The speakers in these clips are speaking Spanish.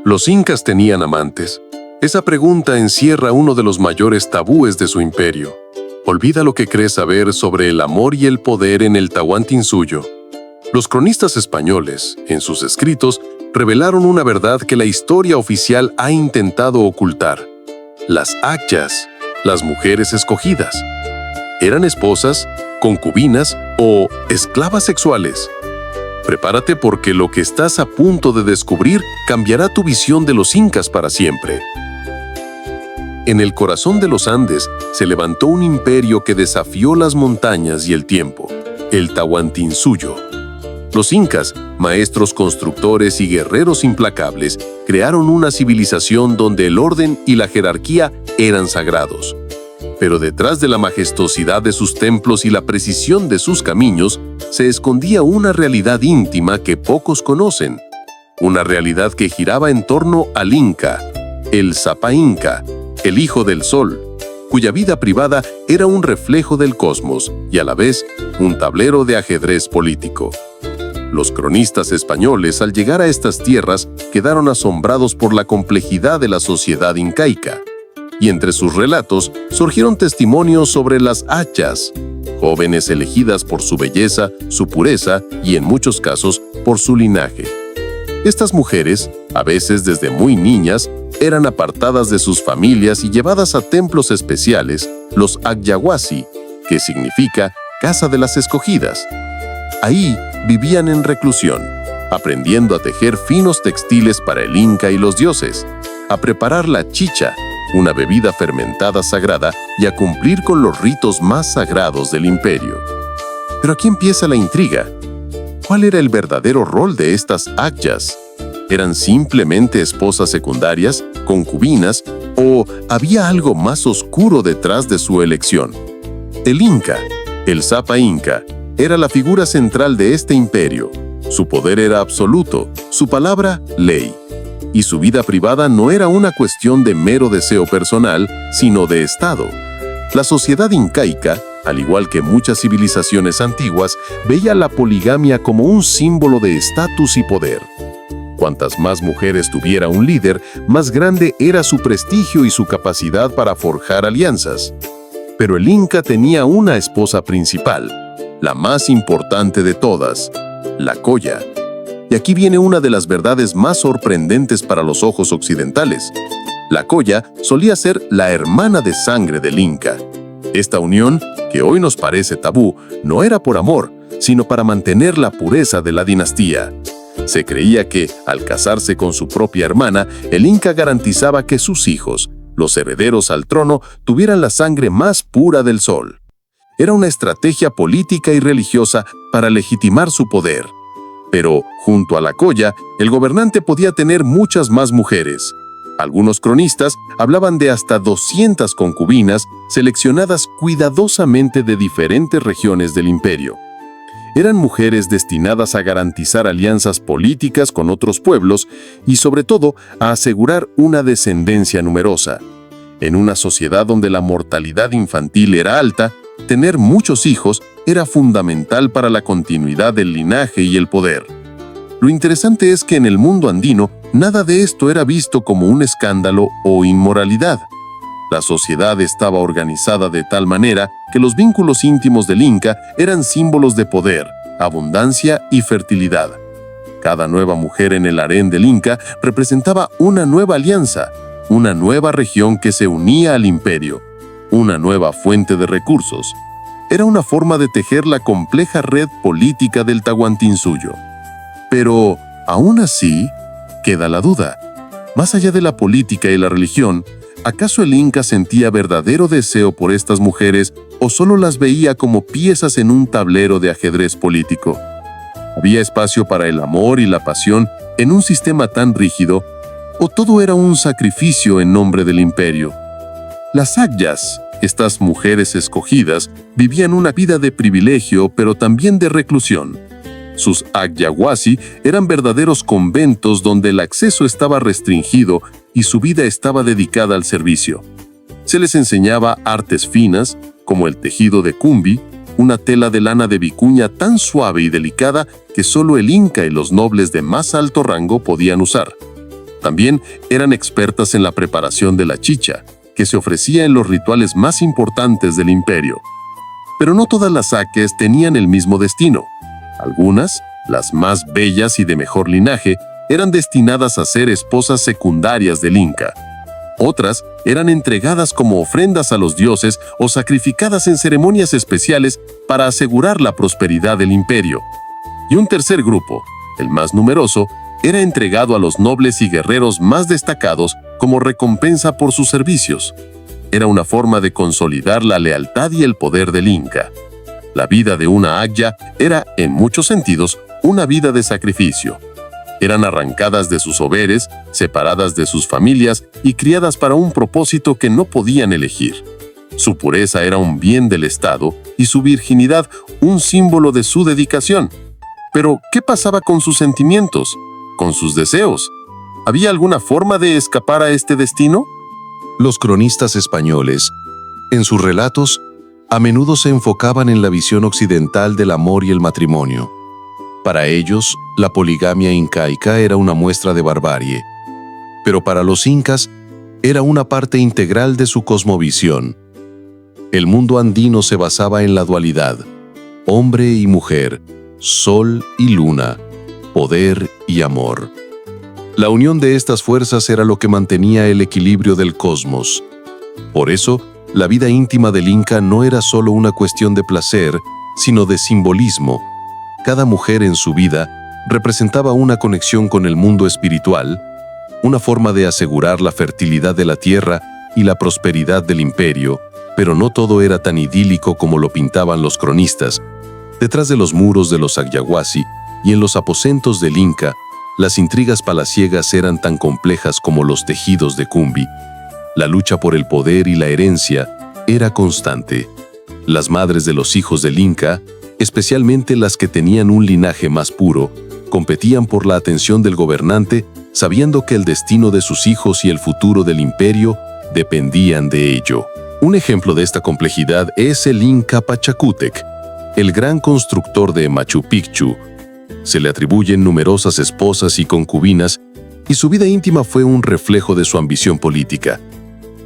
¿Los incas tenían amantes? Esa pregunta encierra uno de los mayores tabúes de su imperio. Olvida lo que crees saber sobre el amor y el poder en el Tahuantinsuyo. Los cronistas españoles, en sus escritos, revelaron una verdad que la historia oficial ha intentado ocultar. Las acchas, las mujeres escogidas, eran esposas, concubinas o esclavas sexuales. Prepárate porque lo que estás a punto de descubrir cambiará tu visión de los incas para siempre. En el corazón de los Andes se levantó un imperio que desafió las montañas y el tiempo, el Tahuantinsuyo. Los incas, maestros constructores y guerreros implacables, crearon una civilización donde el orden y la jerarquía eran sagrados. Pero detrás de la majestuosidad de sus templos y la precisión de sus caminos, se escondía una realidad íntima que pocos conocen. Una realidad que giraba en torno al Inca, el Sapa Inca, el hijo del sol, cuya vida privada era un reflejo del cosmos y a la vez un tablero de ajedrez político. Los cronistas españoles, al llegar a estas tierras, quedaron asombrados por la complejidad de la sociedad incaica. Y entre sus relatos surgieron testimonios sobre las acchas, jóvenes elegidas por su belleza, su pureza y, en muchos casos, por su linaje. Estas mujeres, a veces desde muy niñas, eran apartadas de sus familias y llevadas a templos especiales, los Agyahuasi, que significa Casa de las Escogidas. Ahí vivían en reclusión, aprendiendo a tejer finos textiles para el Inca y los dioses, a preparar la chicha, una bebida fermentada sagrada, y a cumplir con los ritos más sagrados del imperio. Pero aquí empieza la intriga. ¿Cuál era el verdadero rol de estas acchas? ¿Eran simplemente esposas secundarias, concubinas, o había algo más oscuro detrás de su elección? El Inca, el Sapa Inca, era la figura central de este imperio. Su poder era absoluto, su palabra, ley. Y su vida privada no era una cuestión de mero deseo personal, sino de Estado. La sociedad incaica, al igual que muchas civilizaciones antiguas, veía la poligamia como un símbolo de estatus y poder. Cuantas más mujeres tuviera un líder, más grande era su prestigio y su capacidad para forjar alianzas. Pero el Inca tenía una esposa principal, la más importante de todas, la Colla. Y aquí viene una de las verdades más sorprendentes para los ojos occidentales. La Colla solía ser la hermana de sangre del Inca. Esta unión, que hoy nos parece tabú, no era por amor, sino para mantener la pureza de la dinastía. Se creía que, al casarse con su propia hermana, el Inca garantizaba que sus hijos, los herederos al trono, tuvieran la sangre más pura del sol. Era una estrategia política y religiosa para legitimar su poder. Pero, junto a la Colla, el gobernante podía tener muchas más mujeres. Algunos cronistas hablaban de hasta 200 concubinas seleccionadas cuidadosamente de diferentes regiones del imperio. Eran mujeres destinadas a garantizar alianzas políticas con otros pueblos y, sobre todo, a asegurar una descendencia numerosa. En una sociedad donde la mortalidad infantil era alta, tener muchos hijos era fundamental para la continuidad del linaje y el poder. Lo interesante es que en el mundo andino, nada de esto era visto como un escándalo o inmoralidad. La sociedad estaba organizada de tal manera que los vínculos íntimos del Inca eran símbolos de poder, abundancia y fertilidad. Cada nueva mujer en el harén del Inca representaba una nueva alianza, una nueva región que se unía al imperio, una nueva fuente de recursos. Era una forma de tejer la compleja red política del Tahuantinsuyo. Pero, aún así, queda la duda. Más allá de la política y la religión, ¿acaso el Inca sentía verdadero deseo por estas mujeres o solo las veía como piezas en un tablero de ajedrez político? ¿Había espacio para el amor y la pasión en un sistema tan rígido? ¿O todo era un sacrificio en nombre del imperio? Las acchas, estas mujeres escogidas, vivían una vida de privilegio, pero también de reclusión. Sus Agyahuasi eran verdaderos conventos donde el acceso estaba restringido y su vida estaba dedicada al servicio. Se les enseñaba artes finas, como el tejido de cumbi, una tela de lana de vicuña tan suave y delicada que solo el Inca y los nobles de más alto rango podían usar. También eran expertas en la preparación de la chicha, que se ofrecía en los rituales más importantes del imperio. Pero no todas las saques tenían el mismo destino. Algunas, las más bellas y de mejor linaje, eran destinadas a ser esposas secundarias del Inca. Otras eran entregadas como ofrendas a los dioses o sacrificadas en ceremonias especiales para asegurar la prosperidad del imperio. Y un tercer grupo, el más numeroso, era entregado a los nobles y guerreros más destacados como recompensa por sus servicios. Era una forma de consolidar la lealtad y el poder del Inca. La vida de una Agya era, en muchos sentidos, una vida de sacrificio. Eran arrancadas de sus hogares, separadas de sus familias y criadas para un propósito que no podían elegir. Su pureza era un bien del Estado y su virginidad un símbolo de su dedicación. Pero, ¿qué pasaba con sus sentimientos? ¿Con sus deseos? ¿Había alguna forma de escapar a este destino? Los cronistas españoles, en sus relatos, a menudo se enfocaban en la visión occidental del amor y el matrimonio. Para ellos, la poligamia incaica era una muestra de barbarie, pero para los incas era una parte integral de su cosmovisión. El mundo andino se basaba en la dualidad, hombre y mujer, sol y luna, poder y amor. La unión de estas fuerzas era lo que mantenía el equilibrio del cosmos. Por eso, la vida íntima del Inca no era solo una cuestión de placer, sino de simbolismo. Cada mujer en su vida representaba una conexión con el mundo espiritual, una forma de asegurar la fertilidad de la tierra y la prosperidad del imperio, pero no todo era tan idílico como lo pintaban los cronistas. Detrás de los muros de los Agyahuasi y en los aposentos del Inca, las intrigas palaciegas eran tan complejas como los tejidos de Cumbi. La lucha por el poder y la herencia era constante. Las madres de los hijos del Inca, especialmente las que tenían un linaje más puro, competían por la atención del gobernante, sabiendo que el destino de sus hijos y el futuro del imperio dependían de ello. Un ejemplo de esta complejidad es el Inca Pachacútec, el gran constructor de Machu Picchu. Se le atribuyen numerosas esposas y concubinas, y su vida íntima fue un reflejo de su ambición política.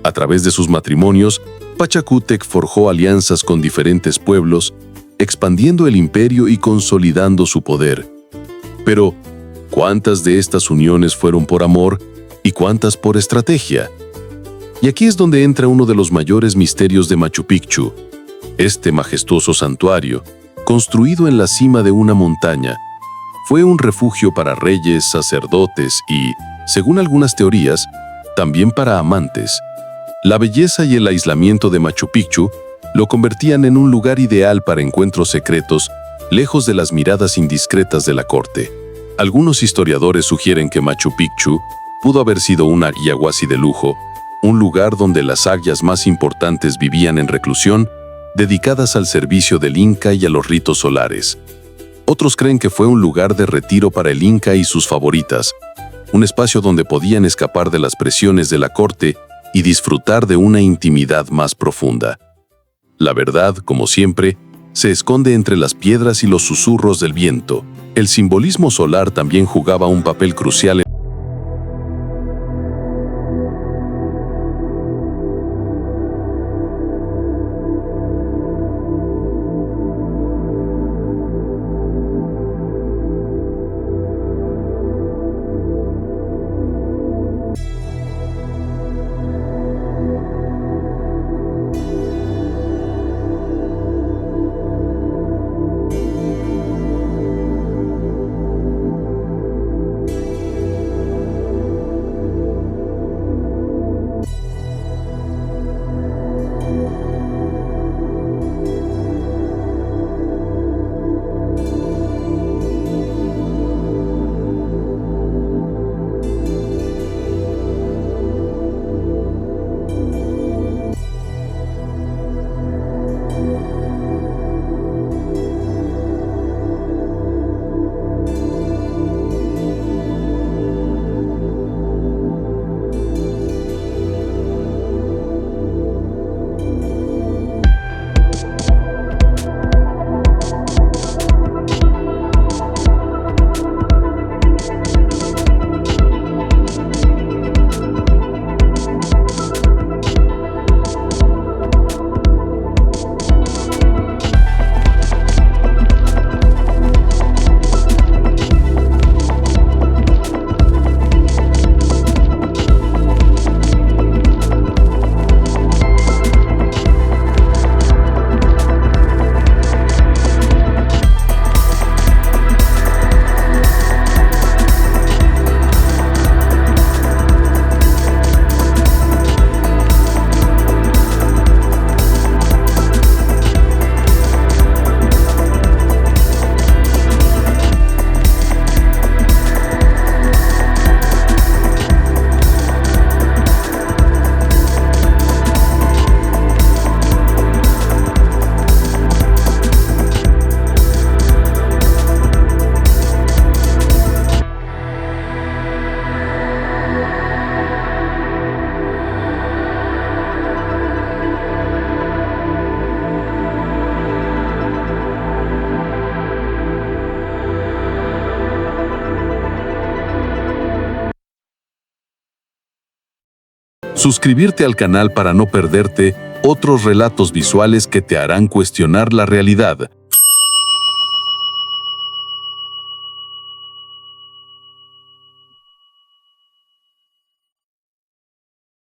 A través de sus matrimonios, Pachacútec forjó alianzas con diferentes pueblos, expandiendo el imperio y consolidando su poder. Pero, ¿cuántas de estas uniones fueron por amor y cuántas por estrategia? Y aquí es donde entra uno de los mayores misterios de Machu Picchu. Este majestuoso santuario, construido en la cima de una montaña, fue un refugio para reyes, sacerdotes y, según algunas teorías, también para amantes. La belleza y el aislamiento de Machu Picchu lo convertían en un lugar ideal para encuentros secretos, lejos de las miradas indiscretas de la corte. Algunos historiadores sugieren que Machu Picchu pudo haber sido un Agyahuasi de lujo, un lugar donde las agyas más importantes vivían en reclusión, dedicadas al servicio del Inca y a los ritos solares. Otros creen que fue un lugar de retiro para el Inca y sus favoritas, un espacio donde podían escapar de las presiones de la corte y disfrutar de una intimidad más profunda. La verdad, como siempre, se esconde entre las piedras y los susurros del viento. El simbolismo solar también jugaba un papel crucial en suscribirte al canal para no perderte otros relatos visuales que te harán cuestionar la realidad.